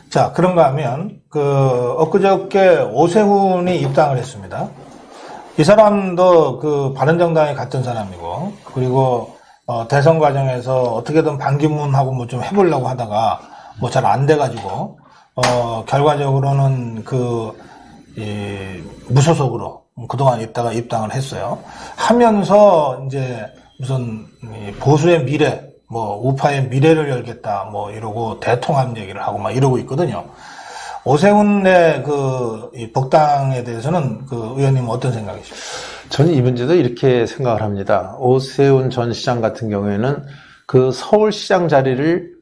자, 그런가 하면, 엊그저께 오세훈이 입당을 했습니다. 이 사람도 바른정당에 갔던 사람이고, 그리고, 대선 과정에서 어떻게든 반기문하고 뭐 좀 해보려고 하다가, 뭐 잘 안 돼가지고, 결과적으로는 무소속으로 그동안 있다가 입당을 했어요. 하면서, 이제, 무슨, 보수의 미래, 우파의 미래를 열겠다, 이러고 대통합 얘기를 하고 막 이러고 있거든요. 오세훈의 이 복당에 대해서는 의원님은 어떤 생각이십니까? 저는 이 문제도 이렇게 생각을 합니다. 오세훈 전 시장 같은 경우에는 서울시장 자리를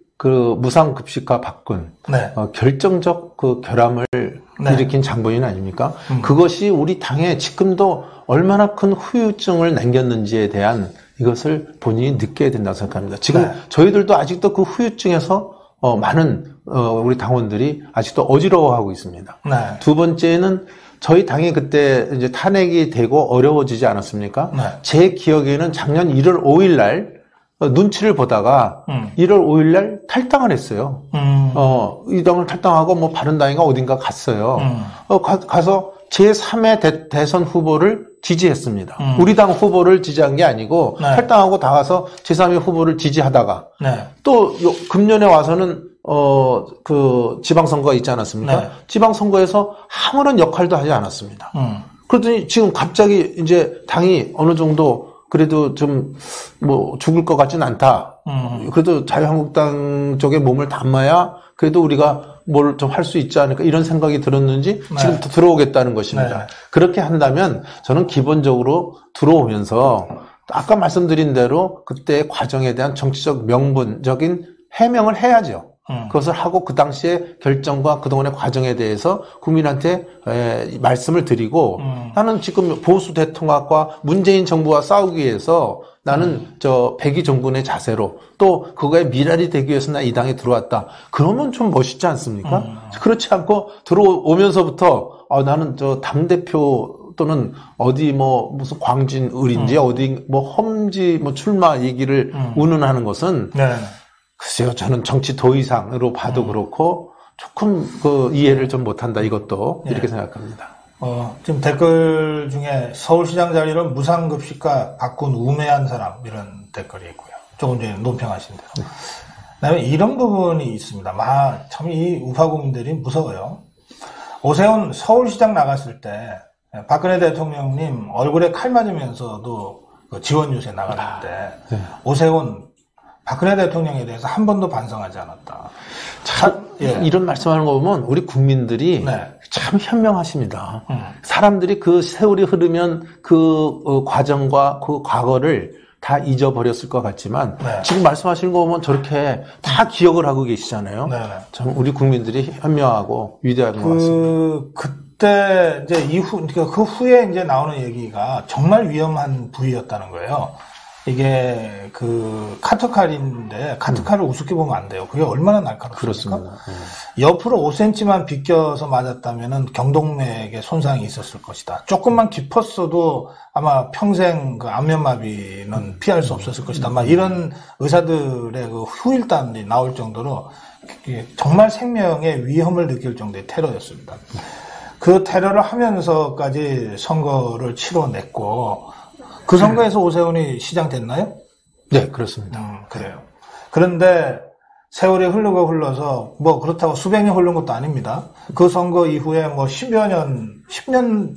무상급식화 바꾼, 네. 결정적 결함을 네. 일으킨 장본인 아닙니까? 그것이 우리 당에 지금도 얼마나 큰 후유증을 남겼는지에 대한 이것을 본인이 느껴야 된다고 생각합니다. 지금 네. 저희들도 아직도 그 후유증에서 많은 우리 당원들이 아직도 어지러워하고 있습니다. 네. 두 번째는 저희 당이 그때 이제 탄핵이 되고 어려워지지 않았습니까? 네. 제 기억에는 작년 1월 5일 날 눈치를 보다가 1월 5일 날 탈당을 했어요. 이 당을 탈당하고 바른당인가 어딘가 갔어요. 가서 제3의 대선 후보를 지지했습니다. 우리 당 후보를 지지한 게 아니고 네. 탈당하고 나가서 제3의 후보를 지지하다가 네. 또 금년에 와서는 지방선거가 있지 않았습니까? 네. 지방선거에서 아무런 역할도 하지 않았습니다. 그러더니 지금 갑자기 이제 당이 어느 정도 그래도 좀 죽을 것 같진 않다. 그래도 자유한국당 쪽에 몸을 담아야 그래도 우리가 뭘 좀 할 수 있지 않을까 이런 생각이 들었는지 네. 지금 들어오겠다는 것입니다. 네. 그렇게 한다면 저는 기본적으로 들어오면서 아까 말씀드린 대로 그때 과정에 대한 정치적 명분적인 해명을 해야죠. 그것을 하고 그 당시의 결정과 그동안의 과정에 대해서 국민한테 말씀을 드리고 나는 지금 보수 대통합과 문재인 정부와 싸우기 위해서 나는 백의 정군의 자세로 또 그거에 미랄이 되기 위해서 나 이 당에 들어왔다. 그러면 좀 멋있지 않습니까? 그렇지 않고 들어오면서부터 나는 당대표 또는 어디 무슨 광진을인지 어디 험지 출마 얘기를 운운하는 것은 네. 글쎄요, 저는 정치 도의상으로 봐도 그렇고 조금 이해를 좀 못한다 이것도 네. 이렇게 생각합니다. 지금 댓글 중에 서울시장 자리를 무상급식과 바꾼 우매한 사람 이런 댓글이 있고요. 조금 전에 논평하신 대로. 그다음에 이런 부분이 있습니다. 참 이 우파 국민들이 무서워요. 오세훈 서울시장 나갔을 때 박근혜 대통령님 얼굴에 칼 맞으면서도 지원 유세 나갔는데 네. 오세훈 박근혜 대통령에 대해서 한 번도 반성하지 않았다. 이런 말씀하는 거 보면 우리 국민들이 네. 참 현명하십니다. 사람들이 그 세월이 흐르면 그 과정과 그 과거를 다 잊어버렸을 것 같지만 네. 지금 말씀하시는 거 보면 저렇게 다 기억을 하고 계시잖아요. 네. 참 우리 국민들이 현명하고 위대한 것 같습니다. 그때 이제 그 후에 이제 나오는 얘기가 정말 위험한 부위였다는 거예요. 이게 카트칼인데 카트칼을 우습게 보면 안 돼요. 그게 얼마나 날카롭습니까? 그렇습니다. 옆으로 5cm만 비껴서 맞았다면은 경동맥에 손상이 있었을 것이다. 조금만 깊었어도 아마 평생 안면마비는 피할 수 없었을 것이다. 막 이런 의사들의 후일담이 나올 정도로 정말 생명의 위험을 느낄 정도의 테러였습니다. 그 테러를 하면서까지 선거를 치러냈고 그 선거에서 오세훈이 시장 됐나요? 네, 그렇습니다. 그래요. 그런데 세월이 흘러서 그렇다고 수백 년 흐른 것도 아닙니다. 그 선거 이후에 10년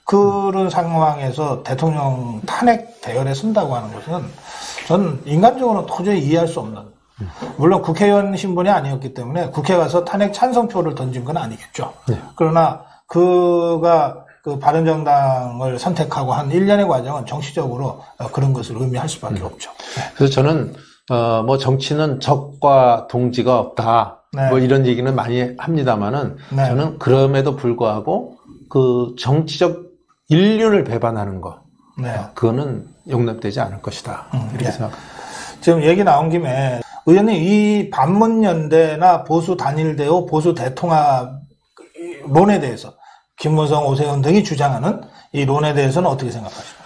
그런 상황에서 대통령 탄핵 대열에 선다고 하는 것은 전 인간적으로는 도저히 이해할 수 없는. 물론 국회의원 신분이 아니었기 때문에 국회 가서 탄핵 찬성표를 던진 건 아니겠죠. 네. 그러나 그가 바른정당을 선택하고 한 1년의 과정은 정치적으로 그런 것을 의미할 수밖에 없죠. 그래서 저는 정치는 적과 동지가 없다. 네. 이런 얘기는 많이 합니다만은 네. 저는 그럼에도 불구하고 그 정치적 인륜을 배반하는 것, 네. 그거는 용납되지 않을 것이다. 이렇게 네. 생각합니다. 지금 얘기 나온 김에 의원님 이 반문연대나 보수 단일대오, 보수 대통합 론에 대해서 김무성, 오세훈 등이 주장하는 이 론에 대해서는 어떻게 생각하십니까?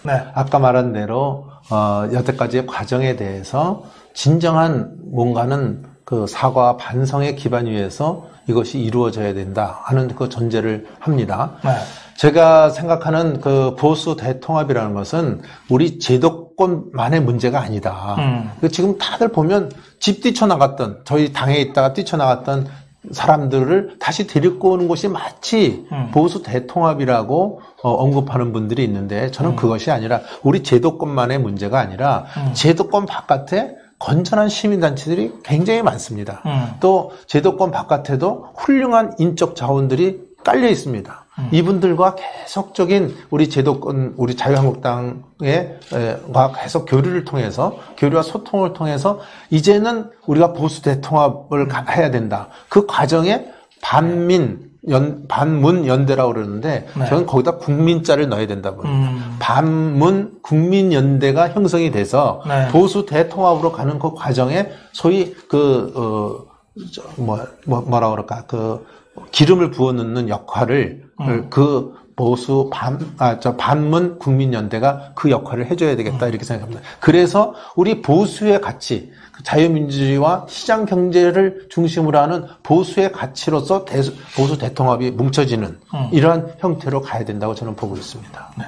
네. 아까 말한 대로 여태까지의 과정에 대해서 진정한 뭔가는 그 사과 반성의 기반 위에서 이것이 이루어져야 된다 하는 그 전제를 합니다. 네. 제가 생각하는 그 보수 대통합이라는 것은 우리 제도권만의 문제가 아니다. 지금 다들 보면 집 뛰쳐나갔던, 저희 당에 있다가 뛰쳐나갔던 사람들을 다시 데리고 오는 것이 마치 보수 대통합이라고 언급하는 분들이 있는데 저는 그것이 아니라 우리 제도권만의 문제가 아니라 제도권 바깥에 건전한 시민단체들이 굉장히 많습니다. 또 제도권 바깥에도 훌륭한 인적 자원들이 깔려 있습니다. 이분들과 계속적인 우리 제도권, 우리 자유한국당의 계속 교류를 통해서, 교류와 소통을 통해서 이제는 우리가 보수 대통합을 해야 된다. 그 과정에 반문 연대라고 그러는데 네. 저는 거기다 국민자를 넣어야 된다고 봅니다. 반문 국민연대가 형성이 돼서 네. 보수 대통합으로 가는 그 과정에 소위 뭐라 그럴까 기름을 부어 넣는 역할을 그 보수 반문 국민연대가 그 역할을 해줘야 되겠다 이렇게 생각합니다. 그래서 우리 보수의 가치, 자유민주주의와 시장 경제를 중심으로 하는 보수의 가치로서 보수 대통합이 뭉쳐지는 이러한 형태로 가야 된다고 저는 보고 있습니다. 네.